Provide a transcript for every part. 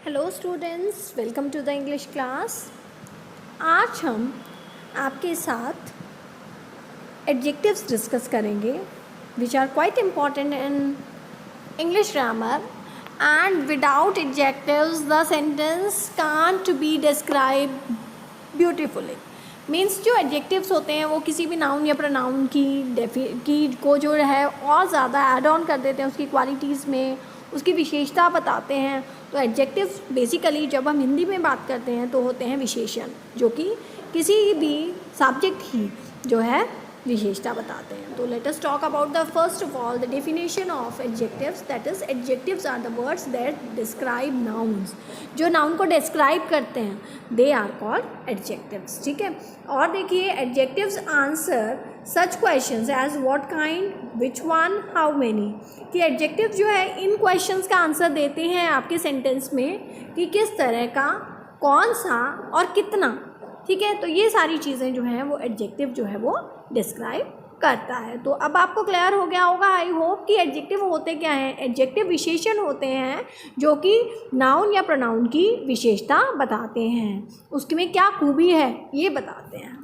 Hello students, welcome to the English class. आज हम आपके साथ एडजेक्टिव्स डिस्कस करेंगे which are quite important in English grammar and without adjectives the sentence can't be describe beautifully. Means जो adjectives होते हैं वो किसी भी नाउन या प्रोनाउन की को जो है और ज़्यादा ऐड ऑन कर देते हैं, उसकी क्वालिटीज़ में उसकी विशेषता बताते हैं। तो एडजेक्टिव्स बेसिकली जब हम हिंदी में बात करते हैं तो होते हैं विशेषण, जो कि किसी भी सब्जेक्ट की जो है विशेषता बताते हैं। तो let us talk about the first of all the definition of adjectives, that is adjectives are the words that describe nouns. जो नाउन को डिस्क्राइब करते हैं दे आर कॉल्ड एडजेक्टिव्स। ठीक है, और देखिए adjectives answer such questions as what kind, which one, how many. कि adjective जो है इन क्वेश्चंस का आंसर देते हैं आपके सेंटेंस में कि किस तरह का, कौन सा और कितना। ठीक है, तो ये सारी चीज़ें जो हैं वो एडजेक्टिव जो है वो डिस्क्राइब करता है। तो अब आपको क्लियर हो गया होगा आई होप कि एडजेक्टिव होते क्या हैं। एडजेक्टिव विशेषण होते हैं जो कि नाउन या प्रोनाउन की विशेषता बताते हैं, उसमें क्या खूबी है ये बताते हैं।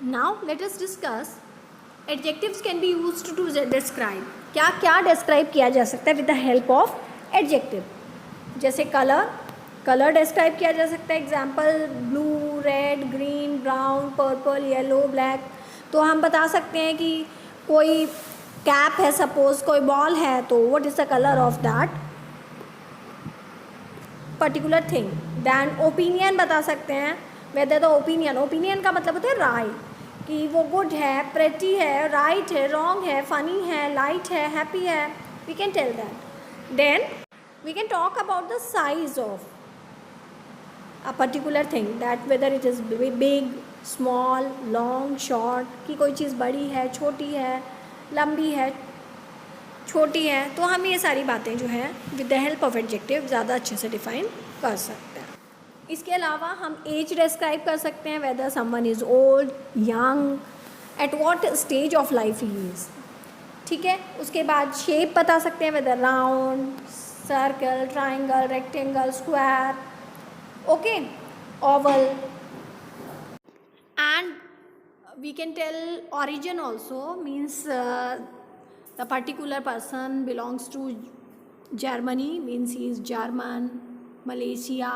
Now let us discuss adjectives can be used to describe. क्या क्या डिस्क्राइब किया जा सकता है with the help of adjective. जैसे कलर डिस्क्राइब किया जा सकता है, example blue, red, green, brown, purple, yellow, black. तो हम बता सकते हैं कि कोई कैप है, सपोज कोई बॉल है, तो what is the colour of that particular thing. Then opinion बता सकते हैं, वेदर द ओपिनियन का मतलब होता है राय, कि वो गुड है, प्रेटी है, राइट है, रॉन्ग है, फनी है, लाइट है, हैप्पी है, we can tell that. Then we can talk about the size of a particular thing, that whether it is big, small, long, short, कि कोई चीज़ बड़ी है, छोटी है, लंबी है, छोटी है। तो हम ये सारी बातें जो है with the help of adjective ज़्यादा अच्छे से डिफाइन कर सकते हैं। इसके अलावा हम एज डिस्क्राइब कर सकते हैं, whether someone is old, young, at what stage of life he is. ठीक है, उसके बाद शेप बता सकते हैं, whether round, circle, triangle, rectangle, square, okay, oval. And we can tell origin also, means the particular person belongs to Germany, means he is German, Malaysia.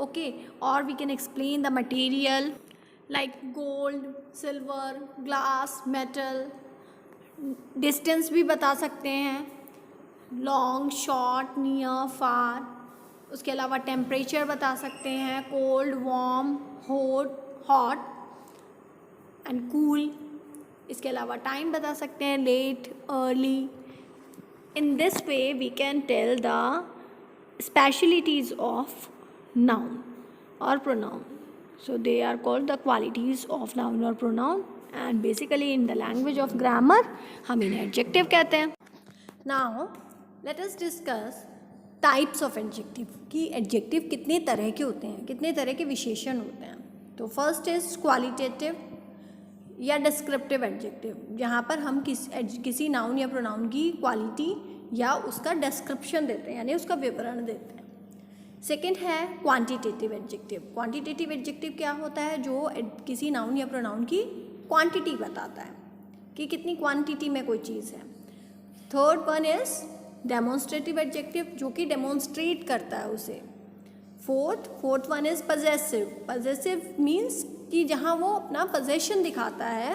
Okay, or we can explain the material like gold, silver, glass, metal. Distance भी बता सकते हैं, long, short, near, far. उसके अलावा temperature बता सकते हैं, cold, warm, hot and cool. इसके अलावा टाइम बता सकते हैं, late, early. In this way we can tell the specialities of noun और pronoun. So they are called the qualities of noun और pronoun, and basically in the language of grammar हम इन्हें adjective कहते हैं। Now let us discuss types of adjective, कि adjective कितने तरह के होते हैं, कितने तरह के विशेषण होते हैं। तो फर्स्ट इज क्वालिटेटिव या डिस्क्रिप्टिव एडजेक्टिव, जहाँ पर हम किसी नाउन या प्रोनाउन की क्वालिटी या उसका डिस्क्रिप्शन देते हैं, यानी उसका विवरण देते हैं। सेकंड है क्वांटिटेटिव एडजेक्टिव। क्वांटिटेटिव एडजेक्टिव क्या होता है, जो किसी नाउन या प्रोनाउन की क्वांटिटी बताता है कि कितनी क्वांटिटी में कोई चीज़ है। Third one is demonstrative adjective, जो कि डेमोन्स्ट्रेट करता है उसे। Fourth one is possessive means कि जहाँ वो अपना पोजेशन दिखाता है,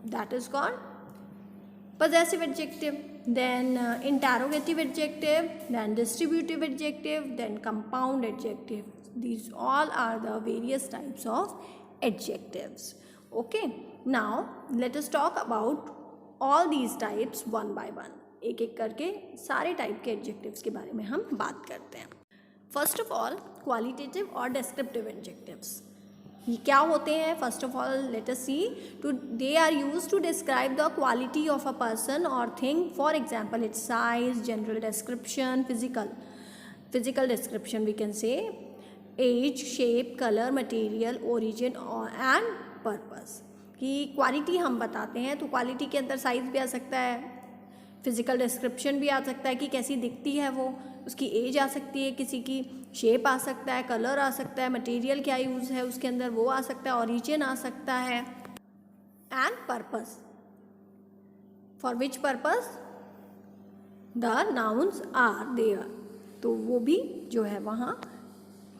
that is called possessive adjective. Then interrogative adjective, then distributive adjective, then compound adjective. These all are the various types of adjectives. Okay, now let us talk about all these types one by one. एक एक करके सारे type के adjectives के बारे में हम बात करते हैं। फर्स्ट ऑफ ऑल क्वालिटेटिव और डिस्क्रिप्टिव एडजेक्टिव्स, ये क्या होते हैं। First of all let us see, they are used to describe the quality of a person और thing. For example its size, general description, physical description we can say, age, shape, colour, material, origin and purpose. कि quality हम बताते हैं, तो quality के अंदर size भी आ सकता है, फिजिकल डिस्क्रिप्शन भी आ सकता है कि कैसी दिखती है वो, उसकी एज आ सकती है, किसी की शेप आ सकता है, कलर आ सकता है, मटेरियल क्या यूज़ है उसके अंदर वो आ सकता है, ओरिजिन आ सकता है, and purpose, for which purpose the nouns are there. तो वो भी जो है वहाँ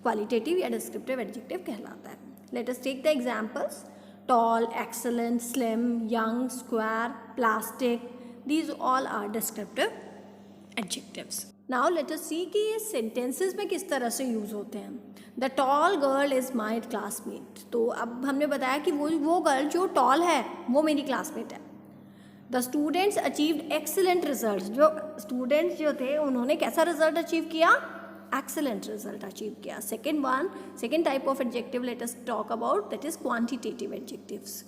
क्वालिटेटिव या डिस्क्रिप्टिव एडजेक्टिव कहलाता है। Let us take the examples. Tall, excellent, slim, young, square, plastic, these all are descriptive adjectives. Now let us see कि ये sentences में किस तरह से यूज़ होते हैं। The tall girl is my classmate। तो अब हमने बताया कि वो गर्ल जो टॉल है वो मेरी क्लासमेट है। The students achieved excellent results। जो स्टूडेंट्स जो थे उन्होंने कैसा रिजल्ट अचीव किया? Excellent result अचीव किया। Second type of adjective let us talk about, that is quantitative adjectives.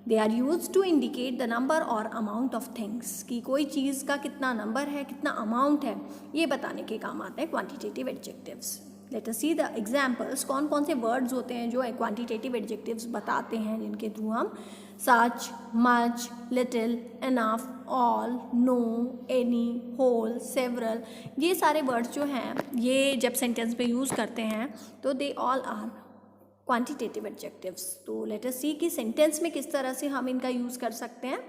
They are used to indicate the number or amount of things। कि कोई चीज़ का कितना नंबर है, कितना अमाउंट है, ये बताने के काम आते हैं quantitative adjectives. Let us see the examples. कौन कौन से वर्ड्स होते हैं जो क्वांटिटेटिव एडजेक्टिव्स बताते हैं, जिनके थ्रू हम such, much, little, enough, all, no, any, whole, several, ये सारे वर्ड्स जो हैं ये जब सेंटेंस पे यूज़ करते हैं तो they all are quantitative adjectives. तो लेट अस सी कि सेंटेंस में किस तरह से हम इनका यूज़ कर सकते हैं।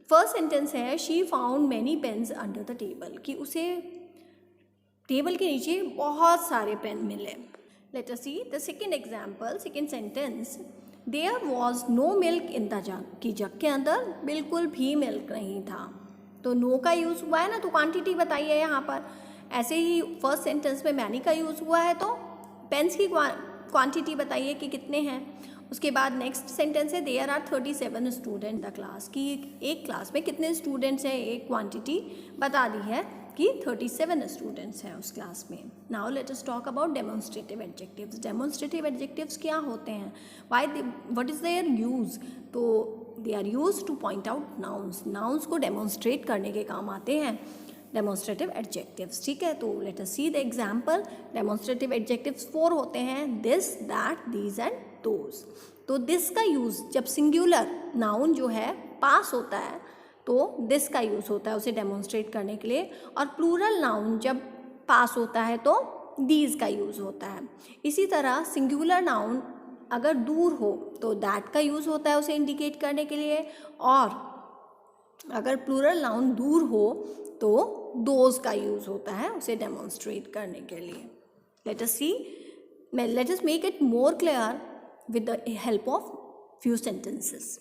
फर्स्ट सेंटेंस है she found many pens under the table, कि उसे टेबल के नीचे बहुत सारे पेन मिले। Let us see the second example, second sentence. There was no milk in the jug, कि जग के अंदर बिल्कुल भी मिल्क नहीं था। तो नो का यूज़ हुआ है ना, तो क्वांटिटी बताई है यहाँ पर। ऐसे ही फर्स्ट सेंटेंस में मैनी का यूज़ हुआ है तो पेन्स की क्वांटिटी बताइए कि कितने हैं। उसके बाद नेक्स्ट सेंटेंस है there are 37 student the class, कि एक क्लास में कितने स्टूडेंट्स हैं, एक क्वांटिटी बता दी है कि 37 स्टूडेंट्स हैं उस क्लास में। Now let us talk about demonstrative adjectives. Demonstrative adjectives क्या होते हैं, व्हाट इज़ देयर यूज़? तो they are use to point out nouns, nouns को डेमोन्स्ट्रेट करने के काम आते हैं डेमोन्स्ट्रेटिव एडजेक्टिव्स। ठीक है, तो let us see the example. Demonstrative adjectives 4 होते हैं, this, that, these and those. तो दिस का यूज़ जब सिंगुलर नाउन जो है पास होता है तो दिस का यूज़ होता है उसे डेमोन्स्ट्रेट करने के लिए, और प्लूरल नाउन जब पास होता है तो दीज का यूज़ होता है। इसी तरह सिंगुलर नाउन अगर दूर हो तो दैट का यूज़ होता है उसे इंडिकेट करने के लिए, और अगर प्लूरल नाउन दूर हो तो दोज का यूज़ होता है उसे डेमोन्स्ट्रेट करने के लिए। Let us make it more clear with the help of few sentences.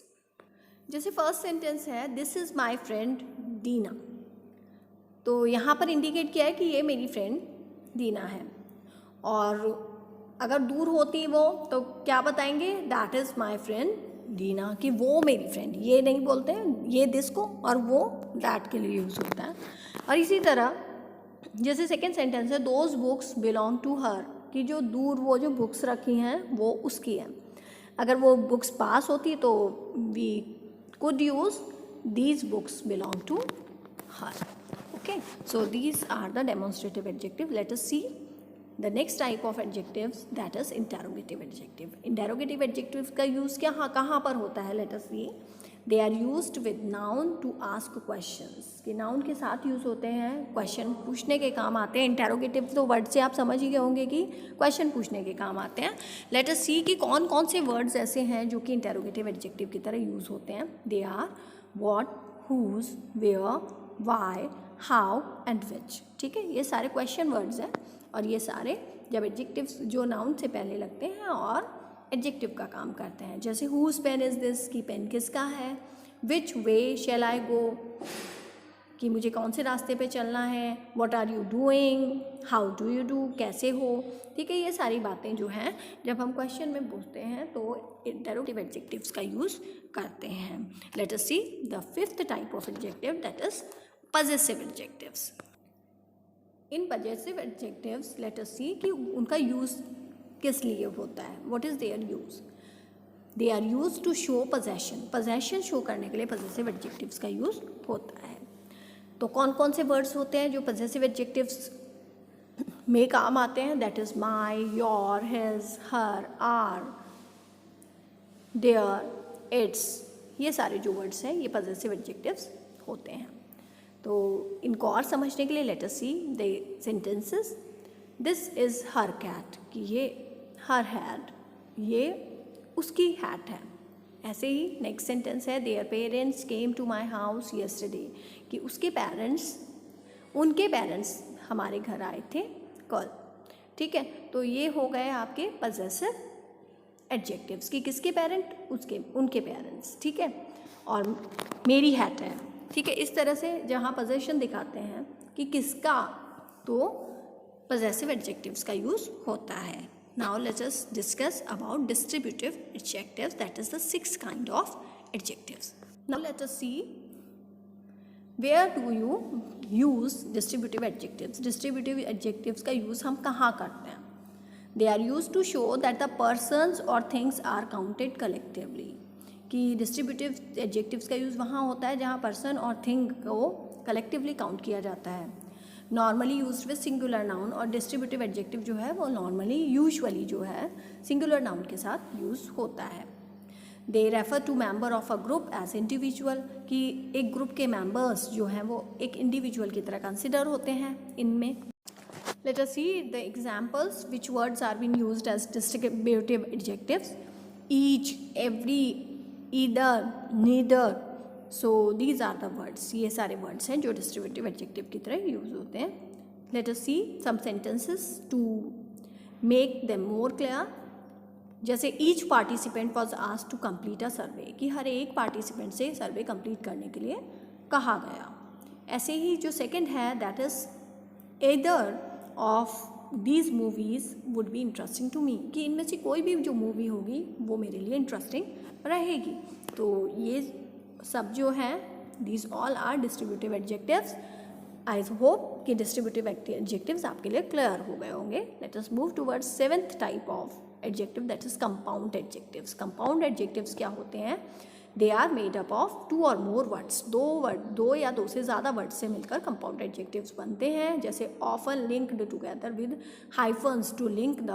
जैसे फर्स्ट सेंटेंस है दिस इज़ माई फ्रेंड दीना, तो यहाँ पर इंडिकेट किया है कि ये मेरी फ्रेंड दीना है। और अगर दूर होती वो तो क्या बताएंगे, दैट इज़ माई फ्रेंड दीना, कि वो मेरी फ्रेंड, ये नहीं बोलते हैं, ये दिस को और वो दैट के लिए यूज़ होता है। और इसी तरह जैसे सेकेंड सेंटेंस है those books belong to her, कि जो दूर वो जो बुक्स रखी हैं वो उसकी हैं। अगर वो बुक्स पास होती तो we could use these books belong to her. Okay, so these are the demonstrative adjective. Let us see the next type of adjectives, that is interrogative adjective. Interrogative adjective का यूज़ कहाँ पर होता है, let us see. They are used with noun to ask questions, कि noun के साथ use होते हैं, क्वेश्चन पूछने के काम आते हैं। इंटेरोगेटिव तो वर्ड से आप समझ ही गए होंगे कि क्वेश्चन पूछने के काम आते हैं। लेट अस सी कि कौन कौन से वर्ड्स ऐसे हैं जो कि इंटेरोगेटिव एडजेक्टिव की तरह यूज़ होते हैं। They are what, who, where, why, how and which. ठीक है, ये सारे क्वेश्चन वर्ड्स हैं और ये सारे जब एडजेक्टिव्स जो नाउन से पहले लगते हैं और एडजेक्टिव का काम करते हैं। जैसे हुज पेन इज़ दिस, कि पेन किसका है। विच वे शैल आई गो, कि मुझे कौन से रास्ते पे चलना है। What are you doing, how do you do, कैसे हो। ठीक है, ये सारी बातें जो हैं जब हम क्वेश्चन में पूछते हैं तो इंटरोगेटिव एडजेक्टिव्स का यूज़ करते हैं। Let us see the fifth type of adjective, that is possessive adjectives. In possessive adjectives let us see कि उनका यूज़ किस लिए होता है, what is their use. They are use to show possession, possession show करने के लिए possessive adjectives का यूज़ होता है। तो कौन कौन से वर्ड्स होते हैं जो पजेसिव एडजेक्टिव्स में काम आते हैं, that is my, your, his, her, our, their, its, ये सारे जो वर्ड्स हैं ये पजेसिव एडजेक्टिव्स होते हैं। तो इनको और समझने के लिए let us see the sentences. This is her cat, कि ये हर हैड, ये उसकी हैट है. ऐसे ही नेक्स्ट सेंटेंस है their parents came to my house yesterday, कि उसके पेरेंट्स, उनके पेरेंट्स हमारे घर आए थे कल. ठीक है, तो ये हो गए आपके पजेसिव एडजेक्टिव्स कि किसके पेरेंट, उसके, उनके पेरेंट्स. ठीक है, और मेरी हैट है. ठीक है, इस तरह से जहाँ पोजेशन दिखाते हैं कि किसका, तो पजेसिव एडजेक्टिव्स का यूज़ होता है. Now let us discuss about distributive adjectives, that is the 6th kind of adjectives. Now let us see where do you use distributive adjectives. Distributive adjectives का यूज़ हम कहाँ करते हैं? They are use to show that the persons और things are counted collectively, कि distributive adjectives का use वहाँ होता है जहाँ पर्सन और थिंग को कलेक्टिवली काउंट किया जाता है. Normally used with singular noun, और डिस्ट्रीब्यूटिव एडजेक्टिव जो है वो नॉर्मली यूजुअली जो है सिंगुलर नाउन के साथ यूज़ होता है. They refer to member of a group as individual, कि एक ग्रुप के मेंबर्स जो हैं वो एक इंडिविजुअल की तरह कंसिडर होते हैं इनमें. Let us see the examples which words are being used as distributive adjectives. Each, every, either, neither. So these are the words. ये सारे words हैं जो distributive adjective की तरह use होते हैं. Let us see some sentences to make them more clear. जैसे each participant was asked to complete a survey, कि हर एक participant से survey complete करने के लिए कहा गया. ऐसे ही जो second है that is either of these movies would be interesting to me, कि इनमें से कोई भी जो मूवी होगी वो मेरे लिए इंटरेस्टिंग रहेगी. तो ये सब जो हैं these all are distributive adjectives. I hope कि डिस्ट्रीब्यूटिव एडजेक्टिव्स आपके लिए क्लियर हो गए होंगे. Let us move towards 7th type of adjective, that is compound adjectives. Compound adjectives क्या होते हैं? They are made up of 2 और मोर वर्ड्स. दो या दो से ज़्यादा वर्ड से मिलकर कंपाउंड एडजेक्टिव्स बनते हैं. जैसे often linked together with hyphens to link the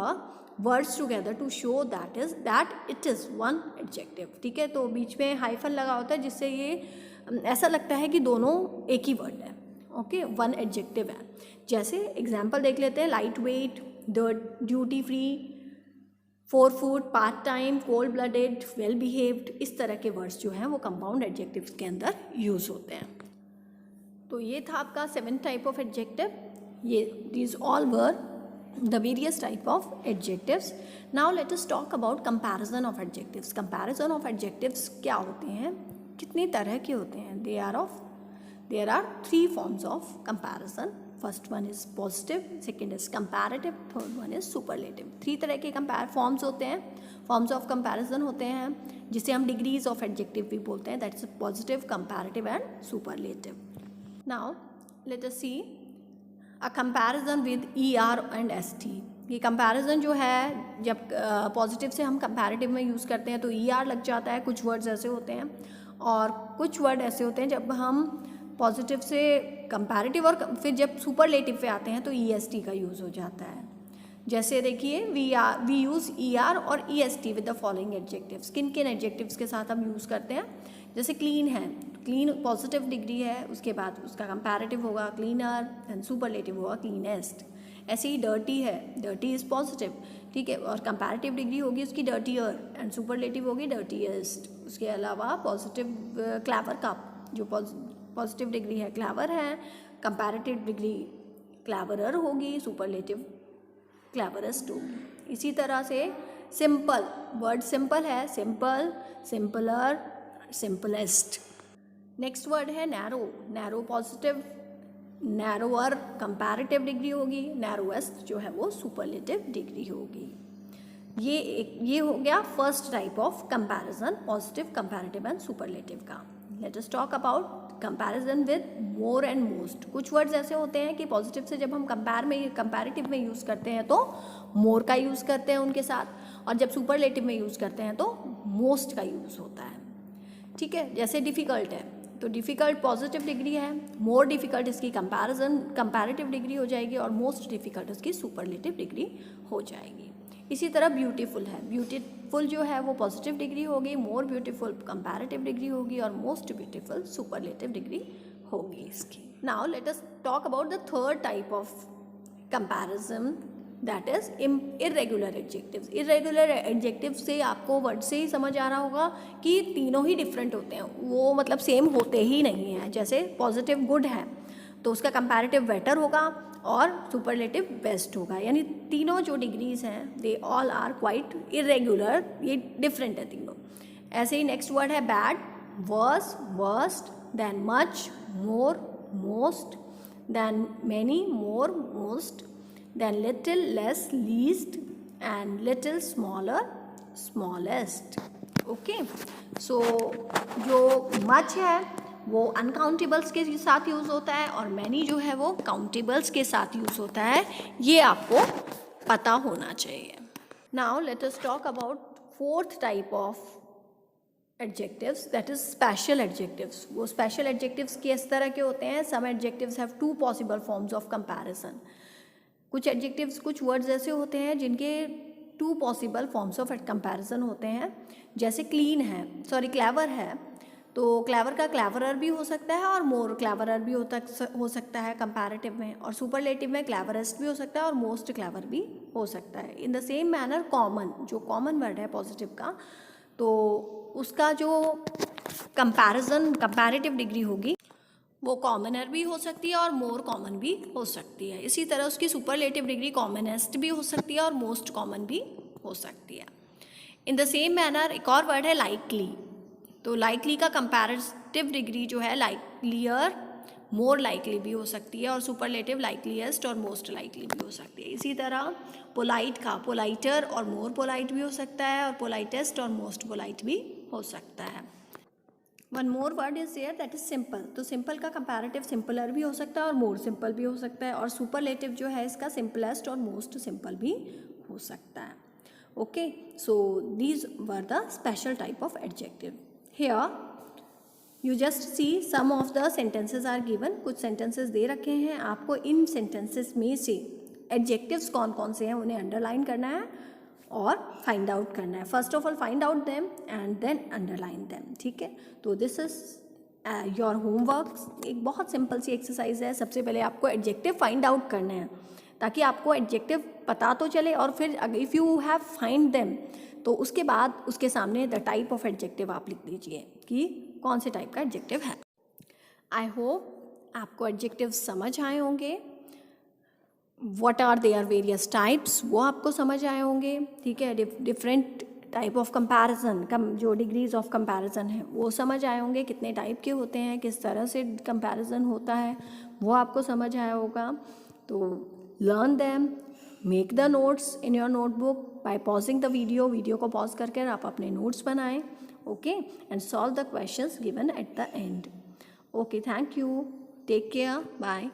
words together to show that it is one adjective. ठीक है, तो बीच में हाइफन लगा होता है जिससे ये ऐसा लगता है कि दोनों एक ही वर्ड है. ओके, वन एडजेक्टिव है. जैसे एग्जाम्पल देख लेते हैं, light weight, duty free, 4 food, part time, cold blooded, well behaved. इस तरह के वर्ड्स जो हैं वो कंपाउंड एडजेक्टिव्स के अंदर यूज़ होते हैं. तो ये था आपका 7th टाइप ऑफ एडजेक्टिव. ये these all were the various type of adjectives. Now let us talk about comparison of adjectives. Comparison of adjectives क्या होते हैं, कितनी तरह के होते हैं? There are 3 forms of comparison. First one is positive, second is comparative, third one is superlative. 3 तरह के फॉर्म्स होते हैं, फॉर्म्स ऑफ कंपैरिजन होते हैं, जिसे हम डिग्रीज ऑफ एडजेक्टिव भी बोलते हैं. That is positive, comparative and superlative. Now let us see a comparison with ER and ST. ये कंपैरिजन जो है, जब पॉजिटिव से हम कंपैरेटिव में यूज़ करते हैं तो ER लग जाता है. कुछ वर्ड्स ऐसे होते हैं, और कुछ वर्ड ऐसे होते हैं जब हम पॉजिटिव से कंपैरेटिव और फिर जब सुपरलेटिव पे आते हैं तो EST का यूज़ हो जाता है. जैसे देखिए, वी यूज़ ER और EST with the following adjectives. किन किन एडजेक्टिव्स के साथ हम यूज़ करते हैं? जैसे क्लीन है, क्लीन पॉजिटिव डिग्री है, उसके बाद उसका कंपैरेटिव होगा क्लीनर, एंड सुपरलेटिव होगा क्लीनेस्ट. ऐसे ही डर्टी है, डर्टी इज़ पॉजिटिव, ठीक है, और कंपैरेटिव डिग्री होगी उसकी डर्टियर, एंड सुपरलेटिव होगी डर्टीएस्ट. उसके अलावा पॉजिटिव क्लेवर का जो पॉजिटिव डिग्री है क्लेवर है, कंपैरेटिव डिग्री क्लेवरर होगी, सुपरलेटिव क्लेवरेस्ट होगी. इसी तरह से सिंपल, वर्ड सिंपल है, simple, simpler, simplest. Next word है narrow. Narrow positive, narrower comparative degree होगी, नैरोएस्ट जो है वो सुपरलेटिव डिग्री होगी. ये हो गया first type of comparison, positive, comparative and superlative का. Let us talk about comparison with more and most. कुछ वर्ड्स ऐसे होते हैं कि पॉजिटिव से जब हम कंपैरेटिव में यूज़ करते हैं तो मोर का यूज़ करते हैं उनके साथ, और जब सुपरलेटिव में यूज़ करते हैं तो मोस्ट का यूज़ होता है. ठीक है, जैसे डिफ़िकल्ट है तो डिफ़िकल्ट पॉजिटिव डिग्री है, मोर डिफ़िकल्ट इसकी कंपैरेटिव डिग्री हो जाएगी, और मोस्ट डिफ़िकल्ट इसकी सुपरलेटिव डिग्री हो जाएगी. इसी तरह ब्यूटीफुल है, ब्यूटीफुल जो है वो पॉजिटिव डिग्री होगी, मोर ब्यूटीफुल कंपैरेटिव डिग्री होगी, और मोस्ट ब्यूटीफुल सुपरलेटिव डिग्री होगी इसकी. Now let us talk about the third type of comparison, that is irregular adjectives. Irregular adjectives से आपको वर्ड से ही समझ आ रहा होगा कि तीनों ही डिफरेंट होते हैं, वो मतलब सेम होते ही नहीं हैं. जैसे पॉजिटिव गुड है तो उसका कंपैरेटिव बेटर होगा और सुपरलेटिव बेस्ट होगा. यानी तीनों जो डिग्रीज हैं they all are quite irregular, ये डिफरेंट है तीनों. ऐसे ही नेक्स्ट वर्ड है bad, worse, worst, then much, more, most, then many, more, most, then little, less, least, and little, smaller, smallest. Okay, so जो much है वो uncountables के साथ यूज़ होता है और many जो है वो countables के साथ यूज़ होता है. ये आपको पता होना चाहिए. Now let us talk about fourth type of adjectives, that is special adjectives. वो special adjectives किस तरह के होते हैं? Some adjectives have two possible forms of comparison. कुछ एडजेक्टिव्स, कुछ वर्ड्स ऐसे होते हैं जिनके two possible forms of comparison होते हैं. जैसे क्लीन है, सॉरी क्लेवर है, तो क्लेवर का क्लेवरर भी हो सकता है और मोर क्लेवरर भी हो सकता है कंपैरेटिव में, और सुपरलेटिव में क्लेवरेस्ट भी हो सकता है और मोस्ट क्लेवर भी हो सकता है. In the same manner common, जो कॉमन वर्ड है पॉजिटिव का, तो उसका जो कंपैरिजन कंपैरेटिव डिग्री होगी वो कॉमनर भी हो सकती है और मोर कॉमन भी हो सकती है. इसी तरह उसकी सुपरलेटिव डिग्री कॉमनेस्ट भी हो सकती है और मोस्ट कॉमन भी हो सकती है. इन द सेम मैनर एक और वर्ड है लाइकली. तो लाइकली का कंपैरेटिव डिग्री जो है लाइकलियर, मोर लाइकली भी हो सकती है और सुपरलेटिव लाइकलीएस्ट और मोस्ट लाइकली भी हो सकती है. इसी तरह पोलाइट का पोलाइटर और मोर पोलाइट भी हो सकता है और पोलाइटेस्ट और मोस्ट पोलाइट भी हो सकता है. One more word is there that is simple. तो सिंपल का कंपैरेटिव सिंपलर भी हो सकता है और मोर सिंपल भी हो सकता है, और सुपरलेटिव जो है इसका सिंपलेस्ट और मोस्ट सिंपल भी हो सकता है. Okay, so these were the special type of adjective. Here you just see some of the sentences are given. कुछ सेंटेंसेज दे रखे हैं, आपको इन सेंटेंसेज में से एडजेक्टिव्स कौन कौन से हैं उन्हें अंडरलाइन करना है और फाइंड आउट करना है. First of all find out them and then underline them. ठीक है, तो दिस इज योर होमवर्क. एक बहुत सिंपल सी एक्सरसाइज है. सबसे पहले आपको एडजेक्टिव फाइंड आउट करना है ताकि आपको एडजेक्टिव पता तो चले, और फिर if you have find them तो उसके बाद उसके सामने द टाइप ऑफ एडजेक्टिव आप लिख दीजिए कि कौन से टाइप का एडजेक्टिव है. आई होप आपको एडजेक्टिव समझ आए होंगे. What are their various types वो आपको समझ आए होंगे. ठीक है, डिफरेंट टाइप ऑफ कंपैरिजन, जो डिग्रीज ऑफ कंपैरिजन है वो समझ आए होंगे. कितने टाइप के होते हैं, किस तरह से कंपैरिजन होता है वो आपको समझ आया होगा. तो learn them, make the notes in your notebook by pausing the video को पॉज करके आप अपने नोट्स बनाएं. Okay, and solve the questions given at the end. Okay, thank you, take care, bye.